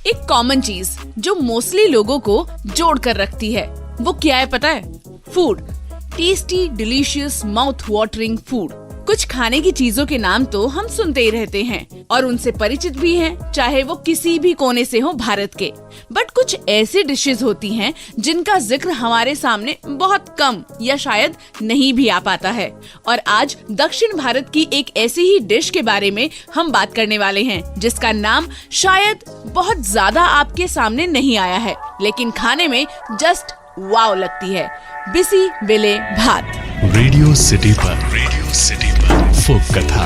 एक कॉमन चीज जो मोस्टली लोगों को जोड़ कर रखती है, वो क्या है पता है? Food. Tasty, delicious, mouth watering food. कुछ खाने की चीजों के नाम तो हम सुनते ही रहते हैं और उनसे परिचित भी हैं, चाहे वो किसी भी कोने से हो भारत के। बट कुछ ऐसी डिशेस होती हैं जिनका जिक्र हमारे सामने बहुत कम या शायद नहीं भी आ पाता है। और आज दक्षिण भारत की एक ऐसी ही डिश के बारे में हम बात करने वाले हैं, जिसका नाम शायद बहुत ज्यादा आपके सामने नहीं आया है, लेकिन खाने में जस्ट वाव लगती है। बिसी बेले भात। रेडियो सिटी पर फोक कथा।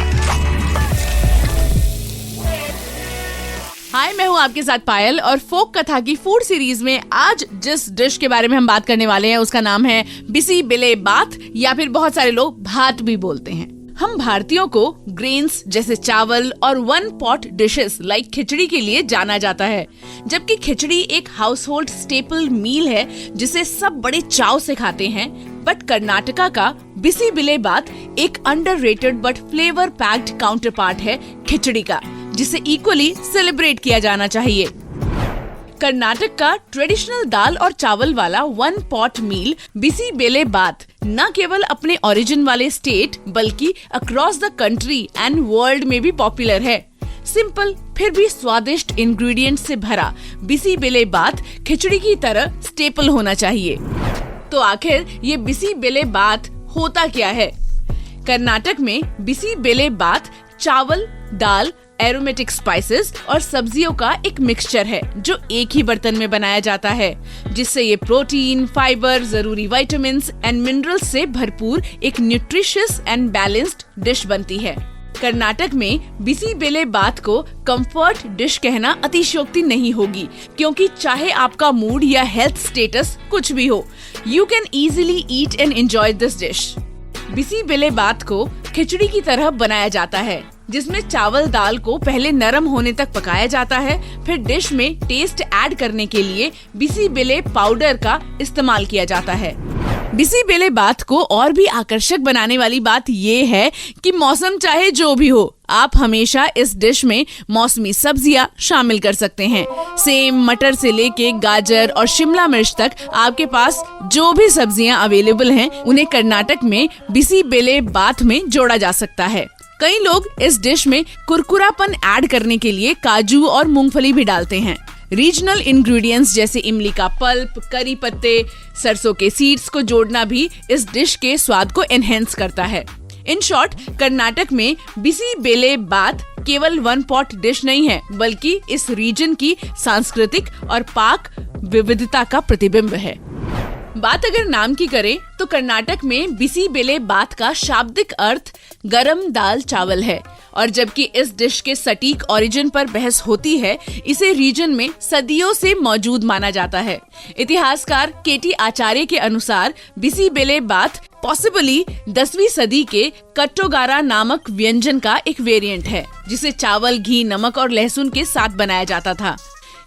हाय, मैं हूँ आपके साथ पायल और फोक कथा की फूड सीरीज में आज जिस डिश के बारे में हम बात करने वाले हैं उसका नाम है बिसी बेले बात, या फिर बहुत सारे लोग भात भी बोलते हैं। हम भारतीयों को ग्रेन्स जैसे चावल और वन पॉट डिशेस लाइक खिचड़ी के लिए जाना जाता है, जबकि खिचड़ी एक हाउस होल्ड स्टेपल मील है जिसे सब बड़े चाव से खाते हैं। बट कर्नाटका का बिसी बेले बात एक underrated but flavour packed counter part है खिचड़ी का, जिसे इक्वली सेलिब्रेट किया जाना चाहिए। कर्नाटक का ट्रेडिशनल दाल और चावल वाला one pot meal BC Bele बात न केवल अपने ओरिजिन वाले स्टेट बल्कि across the country and world में भी पॉपुलर है। सिंपल फिर भी स्वादिष्ट इंग्रेडिएंट्स से भरा बिसी बेले बात खिचड़ी की तरह स्टेपल होना चाहिए। तो आखिर ये बिसी बेले बात होता क्या है? कर्नाटक में बिसी बेले बात चावल, दाल, एरोमेटिक स्पाइसेस और सब्जियों का एक मिक्सचर है जो एक ही बर्तन में बनाया जाता है, जिससे ये प्रोटीन, फाइबर, जरूरी विटामिन्स एंड मिनरल्स से भरपूर एक न्यूट्रिशियस एंड बैलेंस्ड डिश बनती है। कर्नाटक में बिसी बेले बात को कंफर्ट डिश कहना अतिशयोक्ति नहीं होगी, क्योंकि चाहे आपका मूड या हेल्थ स्टेटस कुछ भी हो, you can easily eat and enjoy this dish. Bisi Bele Bath को खिचड़ी की तरह बनाया जाता है, जिसमें चावल दाल को पहले नरम होने तक पकाया जाता है। फिर डिश में टेस्ट ऐड करने के लिए बिसी बेले पाउडर का इस्तेमाल किया जाता है। बिसी बेले बात को और भी आकर्षक बनाने वाली बात ये है कि मौसम चाहे जो भी हो, आप हमेशा इस डिश में मौसमी सब्जियां शामिल कर सकते हैं। सेम, मटर से लेके गाजर और शिमला मिर्च तक आपके पास जो भी सब्जियां अवेलेबल हैं, उन्हें कर्नाटक में बिसी बेले बात में जोड़ा जा सकता है। कई लोग इस डिश में कुरकुरापन ऐड करने के लिए काजू और मूंगफली भी डालते हैं। रीजनल इंग्रेडिएंट्स जैसे इमली का पल्प, करी पत्ते, सरसों के सीड्स को जोड़ना भी इस डिश के स्वाद को एनहेंस करता है। इन शॉर्ट, कर्नाटक में बिसी बेले बात केवल वन पॉट डिश नहीं है, बल्कि इस रीजन की सांस्कृतिक और पाक विविधता का प्रतिबिंब है। बात अगर नाम की करें तो कर्नाटक में बिसी बेले बात का शाब्दिक अर्थ गरम दाल चावल है, और जबकि इस डिश के सटीक ओरिजिन पर बहस होती है, इसे रीजन में सदियों से मौजूद माना जाता है। इतिहासकार केटी आचार्य के अनुसार बिसी बेले बात पॉसिबली 10वीं सदी के कट्टोगारा नामक व्यंजन का एक वेरिएंट है, जिसे चावल, घी, नमक और लहसुन के साथ बनाया जाता था।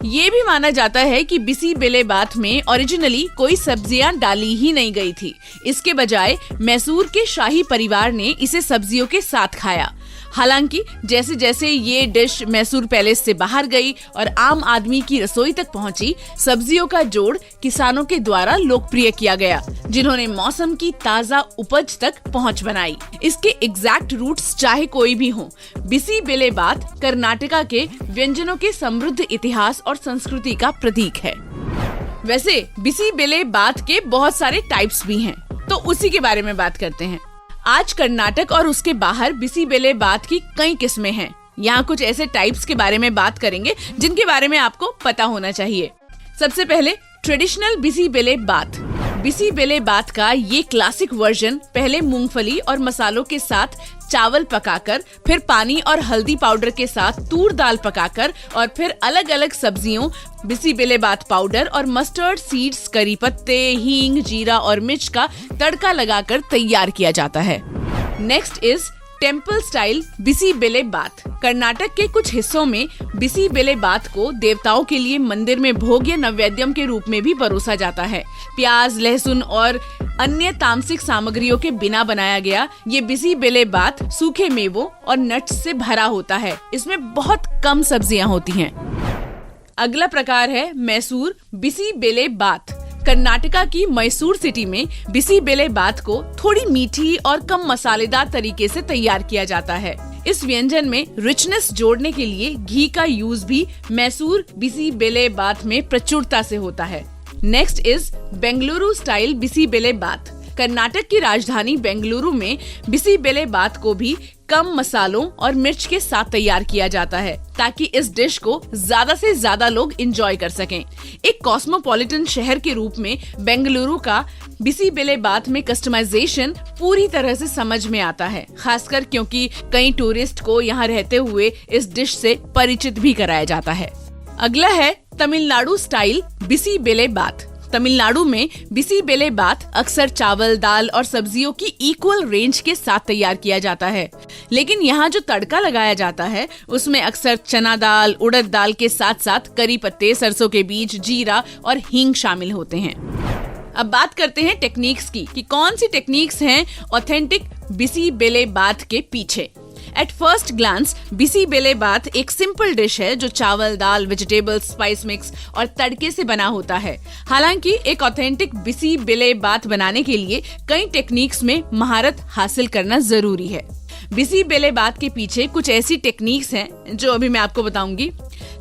ये भी माना जाता है कि बिसी बेले बात में ओरिजिनली कोई सब्जियां डाली ही नहीं गई थी। इसके बजाय मैसूर के शाही परिवार ने इसे सब्जियों के साथ खाया। हालांकि जैसे जैसे ये डिश मैसूर पैलेस से बाहर गई और आम आदमी की रसोई तक पहुंची, सब्जियों का जोड़ किसानों के द्वारा लोकप्रिय किया गया, जिन्होंने मौसम की ताजा उपज तक पहुंच बनाई। इसके एग्जैक्ट रूट्स चाहे कोई भी हो, बिसी बेले बात कर्नाटका के व्यंजनों के समृद्ध इतिहास और संस्कृति का प्रतीक है। वैसे बिसी बेले बात के बहुत सारे टाइप्स भी हैं, तो उसी के बारे में बात करते हैं। आज कर्नाटक और उसके बाहर बिसी बेले बात की कई किस्में हैं। यहाँ कुछ ऐसे टाइप्स के बारे में बात करेंगे जिनके बारे में आपको पता होना चाहिए। सबसे पहले ट्रेडिशनल बिसी बेले बात। बिसी बेले बात का ये क्लासिक वर्जन पहले मूंगफली और मसालों के साथ चावल पकाकर, फिर पानी और हल्दी पाउडर के साथ तूर दाल पकाकर, और फिर अलग अलग सब्जियों, बिसी बेले बात पाउडर और मस्टर्ड सीड्स, करी पत्ते, हींग, जीरा और मिर्च का तड़का लगाकर तैयार किया जाता है। Next is temple style Bisi Bele Bath. Karnataka के कुछ हिस्सों में बिसी बेले बात को देवताओं के लिए मंदिर में भोग या नैवेद्यम के रूप में भी परोसा जाता है। प्याज, लहसुन और अन्य तामसिक सामग्रियों के बिना बनाया गया ये बिसी बेले बात सूखे मेवों और नट्स से भरा होता है। इसमें बहुत कम सब्जियां होती हैं। अगला प्रकार है मैसूर बिसी बेले बात। कर्नाटका की मैसूर सिटी में बिसी बेले बात को थोड़ी मीठी और कम मसालेदार तरीके से तैयार किया जाता है। इस व्यंजन में रिचनेस जोड़ने के लिए घी का यूज भी मैसूर बिसी बेले बात में प्रचुरता से होता है। Next is Bengaluru style Bisi Bele Bath. Karnataka की राजधानी बेंगलुरु में बिसी बेले बात को भी कम मसालों और मिर्च के साथ तैयार किया जाता है ताकि इस डिश को ज्यादा से ज्यादा लोग एंजॉय कर सकें। एक कॉस्मोपॉलिटन शहर के रूप में बेंगलुरु का बिसी बेले बात में कस्टमाइजेशन पूरी तरह से समझ में आता है, खासकर क्योंकि कई टूरिस्ट को यहाँ रहते हुए इस डिश से परिचित भी कराया जाता है। अगला है तमिलनाडु स्टाइल बिसी बेले बात। तमिलनाडु में बिसी बेले बात अक्सर चावल, दाल और सब्जियों की इक्वल रेंज के साथ तैयार किया जाता है, लेकिन यहाँ जो तड़का लगाया जाता है उसमें अक्सर चना दाल, उड़द दाल के साथ साथ करी पत्ते, सरसों के बीज, जीरा और हींग शामिल होते हैं। अब बात करते हैं टेक्निक्स की कि कौन सी टेक्निक्स हैं ऑथेंटिक बिसी बेले बात के पीछे। At first glance BC Bele बात एक सिंपल डिश है जो चावल, दाल, वेजिटेबल्स, स्पाइस मिक्स और तड़के से बना होता है। हालांकि एक ऑथेंटिक बिसी बेले बात बनाने के लिए कई टेक्निक्स में महारत हासिल करना जरूरी है। बिसी बेले बात के पीछे कुछ ऐसी टेक्निक्स हैं जो अभी मैं आपको बताऊंगी।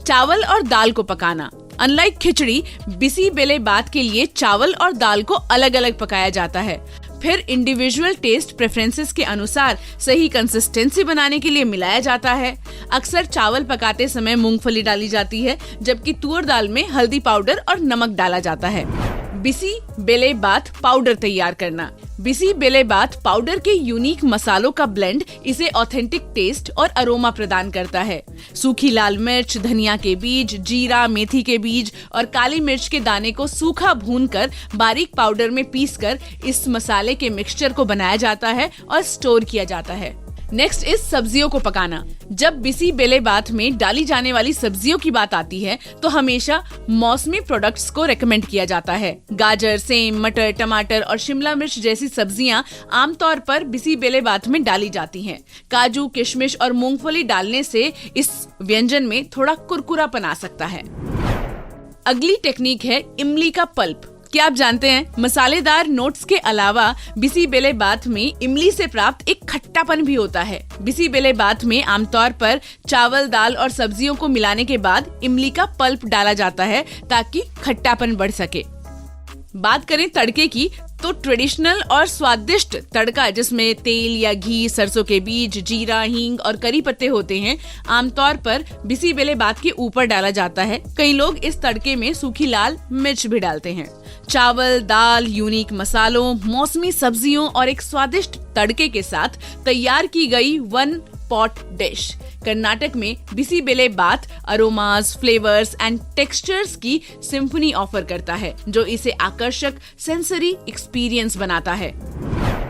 चावल और दाल को पकाना। अनलाइक खिचड़ी, बिसी बेले बात के लिए चावल और दाल को अलग अलग पकाया जाता है। फिर इंडिविजुअल टेस्ट प्रेफरेंसेस के अनुसार सही कंसिस्टेंसी बनाने के लिए मिलाया जाता है। अक्सर चावल पकाते समय मूंगफली डाली जाती है, जबकि तुअर दाल में हल्दी पाउडर और नमक डाला जाता है। बिसी बेले बात पाउडर तैयार करना। बिसी बेले बात पाउडर के यूनिक मसालों का ब्लेंड इसे ऑथेंटिक टेस्ट और अरोमा प्रदान करता है। सूखी लाल मिर्च, धनिया के बीज, जीरा, मेथी के बीज और काली मिर्च के दाने को सूखा भूनकर बारीक पाउडर में पीसकर इस मसाले के मिक्सचर को बनाया जाता है और स्टोर किया जाता है। नेक्स्ट इज सब्जियों को पकाना। जब बिसी बेले बात में डाली जाने वाली सब्जियों की बात आती है तो हमेशा मौसमी प्रोडक्ट्स को रेकमेंड किया जाता है। गाजर, सेम, मटर, टमाटर और शिमला मिर्च जैसी सब्जियां आमतौर पर बिसी बेले बात में डाली जाती हैं। काजू, किशमिश और मूंगफली डालने से इस व्यंजन में थोड़ा कुरकुरापन आ सकता है। अगली टेक्निक है इमली का पल्प। क्या आप जानते हैं मसालेदार नोट्स के अलावा बिसी बेले बात में इमली से प्राप्त एक खट्टापन भी होता है। बिसी बेले बात में आमतौर पर चावल, दाल और सब्जियों को मिलाने के बाद इमली का पल्प डाला जाता है ताकि खट्टापन बढ़ सके। बात करें तड़के की तो ट्रेडिशनल और स्वादिष्ट तड़का जिसमें तेल या घी, सरसों के बीज, जीरा, हींग और करी पत्ते होते हैं, आमतौर पर बिसी बेले बात के ऊपर डाला जाता है। कई लोग इस तड़के में सूखी लाल मिर्च भी डालते हैं। चावल, दाल, यूनिक मसालों, मौसमी सब्जियों और एक स्वादिष्ट तड़के के साथ तैयार की गई वन पॉट डिश कर्नाटक में बिसी बेले बात अरोमास, फ्लेवर्स एंड टेक्सचर्स की सिम्फनी ऑफर करता है, जो इसे आकर्षक सेंसरी एक्सपीरियंस बनाता है।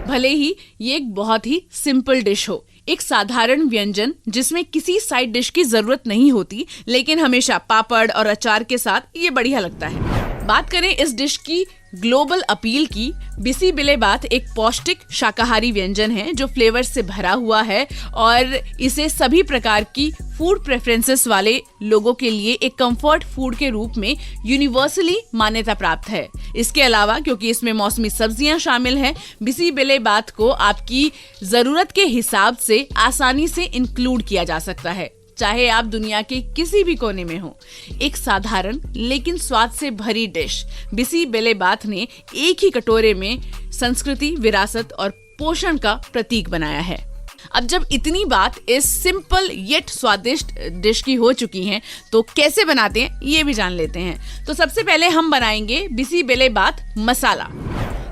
भले ही ये एक बहुत ही सिंपल डिश हो, एक साधारण व्यंजन जिसमें किसी साइड डिश की जरूरत नहीं होती, लेकिन हमेशा पापड़ और अचार के साथ ये बढ़िया लगता है। बात करें इस डिश की ग्लोबल अपील की, बिसी बेले बात एक पौष्टिक शाकाहारी व्यंजन है जो फ्लेवर से भरा हुआ है और इसे सभी प्रकार की फूड प्रेफरेंसेस वाले लोगों के लिए एक कंफर्ट फूड के रूप में यूनिवर्सली मान्यता प्राप्त है। इसके अलावा क्योंकि इसमें मौसमी सब्जियां शामिल हैं, बिसी बेले बात को आपकी जरूरत के हिसाब से आसानी से इंक्लूड किया जा सकता है, चाहे आप दुनिया के किसी भी कोने में हो। एक साधारण लेकिन स्वाद से भरी डिश बिसी बेले बात ने एक ही कटोरे में संस्कृति, विरासत और पोषण का प्रतीक बनाया है। अब जब इतनी बात इस सिंपल येट स्वादिष्ट डिश की हो चुकी है तो कैसे बनाते हैं ये भी जान लेते हैं। तो सबसे पहले हम बनाएंगे बिसी बेले बात मसाला।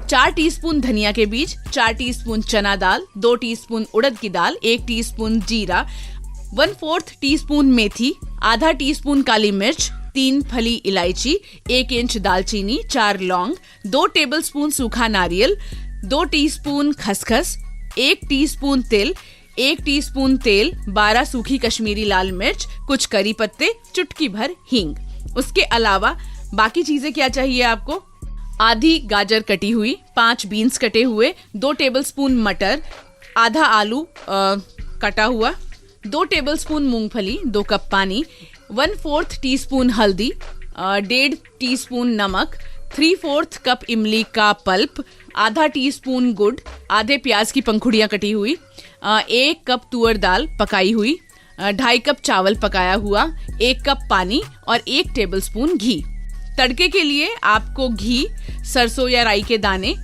4 टीस्पून धनिया के बीज, 4 टीस्पून चना दाल, 2 टीस्पून उड़द की दाल, 1 टीस्पून जीरा, 1/4 टीस्पून मेथी, आधा टीस्पून काली मिर्च, 3 फली इलायची, 1 इंच दालचीनी, 4 लौंग, 2 टेबलस्पून सूखा नारियल, 2 टीस्पून खसखस, 1 टीस्पून तिल, 1 टीस्पून तेल, 12 सूखी कश्मीरी लाल मिर्च, कुछ करी पत्ते, चुटकी भर हींग। उसके अलावा बाकी चीजें क्या चाहिए आपको? आधी गाजर कटी हुई, 5 बीन्स कटे हुए, 2 टेबलस्पून मटर, आधा आलू कटा हुआ, 2 टेबलस्पून मूंगफली, 2 कप पानी, 1/4 टीस्पून हल्दी, 1.5 टीस्पून नमक, 3/4 कप इमली का पल्प, आधा टीस्पून गुड़, आधे प्याज की पंखुड़ियाँ कटी हुई, 1 कप तुअर दाल पकाई हुई, 2.5 कप चावल पकाया हुआ, 1 कप पानी और 1 टेबलस्पून घी। तड़के के लिए आपको घी, सरसों या राई के दाने,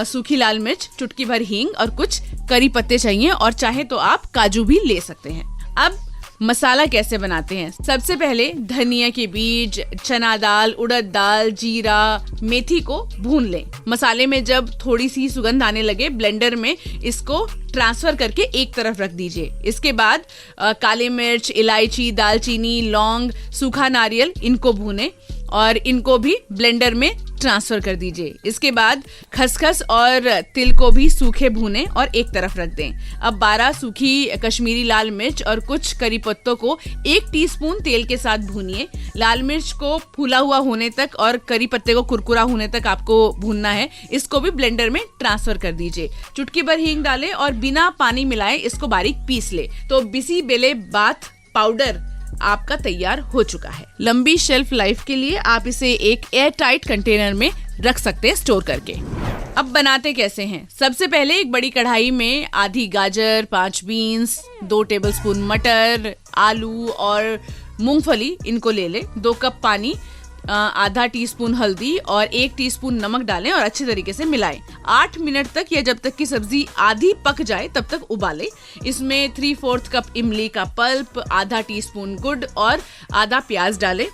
सूखी लाल मिर्च, चुटकी भर हींग और कुछ करी पत्ते चाहिए, और चाहे तो आप काजू भी ले सकते हैं। अब मसाला कैसे बनाते हैं? सबसे पहले धनिया के बीज, चना दाल, उड़द दाल, जीरा, मेथी को भून लें। मसाले में जब थोड़ी सी सुगंध आने लगे, ब्लेंडर में इसको ट्रांसफर करके एक तरफ रख दीजिए। इसके बाद काली मिर्च, इलायची, दालचीनी, लौंग, सूखा नारियल, इनको भूनें और इनको भी ब्लेंडर में ट्रांसफर कर दीजिए। इसके बाद खसखस और तिल को भी सूखे भूनें और एक तरफ रख दें। अब 12 सूखी कश्मीरी लाल मिर्च और कुछ करी पत्तों को 1 टीस्पून तेल के साथ भूनिए। लाल मिर्च को फूला हुआ होने तक और करी पत्ते को कुरकुरा होने तक आपको भूनना है। इसको भी ब्लेंडर में ट्रांसफर कर दीजिए। चुटकी भर हींग डालें और बिना पानी मिलाए इसको बारीक पीस ले। तो बिसी बेले बाथ पाउडर आपका तैयार हो चुका है। लंबी शेल्फ लाइफ के लिए आप इसे एक एयर टाइट कंटेनर में रख सकते हैं स्टोर करके। अब बनाते कैसे हैं? सबसे पहले एक बड़ी कढ़ाई में आधी गाजर, 5 बीन्स, 2 टेबलस्पून मटर, आलू और मूंगफली, इनको ले लें। 2 कप पानी, आधा टीस्पून हल्दी और 1 टीस्पून नमक डालें और अच्छे तरीके से मिलाएं। 8 मिनट तक या जब तक कि सब्जी आधी पक जाए तब तक उबालें। इसमें 3/4 कप इमली का पल्प, आधा टीस्पून गुड़ और आधा प्याज डालें।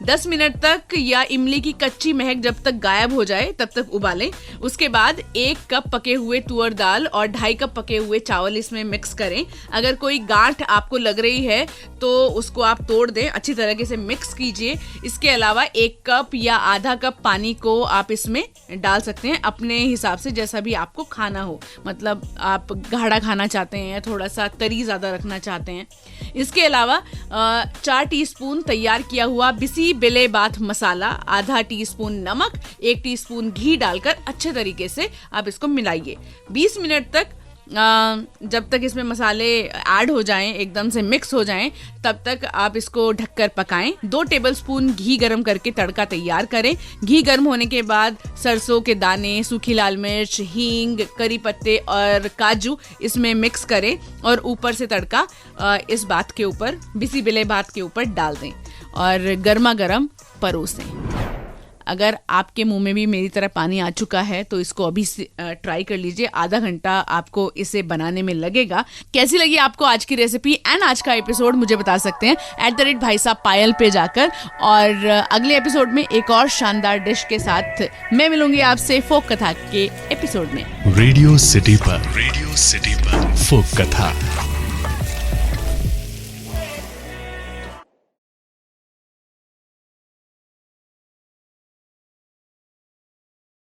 10 मिनट तक या इमली की कच्ची महक जब तक गायब हो जाए तब तक उबालें। उसके बाद 1 कप पके हुए तुअर दाल और 2.5 कप पके हुए चावल इसमें मिक्स करें। अगर कोई गांठ आपको लग रही है तो उसको आप तोड़ दें, अच्छी तरीके से मिक्स कीजिए। इसके अलावा 1 कप या आधा कप पानी को आप इसमें डाल सकते हैं अपने हिसाब से, जैसा भी आपको खाना हो। मतलब आप गाढ़ा खाना चाहते हैं, थोड़ा सा तरी ज़्यादा रखना चाहते हैं। इसके अलावा 4 टीस्पून तैयार किया हुआ बिसी बेले बाथ मसाला, आधा टीस्पून नमक, 1 टीस्पून घी डालकर अच्छे तरीके से आप इसको मिलाइए। 20 मिनट तक जब तक इसमें मसाले ऐड हो जाएं, एकदम से मिक्स हो जाएं, तब तक आप इसको ढककर पकाएं। 2 टेबलस्पून घी गरम करके तड़का तैयार करें। घी गर्म होने के बाद सरसों के दाने, सूखी लाल मिर्च, हींग, करी पत्ते और काजू इसमें मिक्स करें और ऊपर से तड़का इस बात के ऊपर, बिसी बेले बात के ऊपर डाल दें और गर्मा गर्म परोसें। अगर आपके मुंह में भी मेरी तरह पानी आ चुका है तो इसको अभी ट्राई कर लीजिए। आधा घंटा आपको इसे बनाने में लगेगा। कैसी लगी आपको आज की रेसिपी एंड आज का एपिसोड मुझे बता सकते हैं @भाई साहब पायल पे जाकर। और अगले एपिसोड में एक और शानदार डिश के साथ मैं मिलूंगी आपसे फोक कथा के एपिसोड में। रेडियो सिटी पर फोक कथा।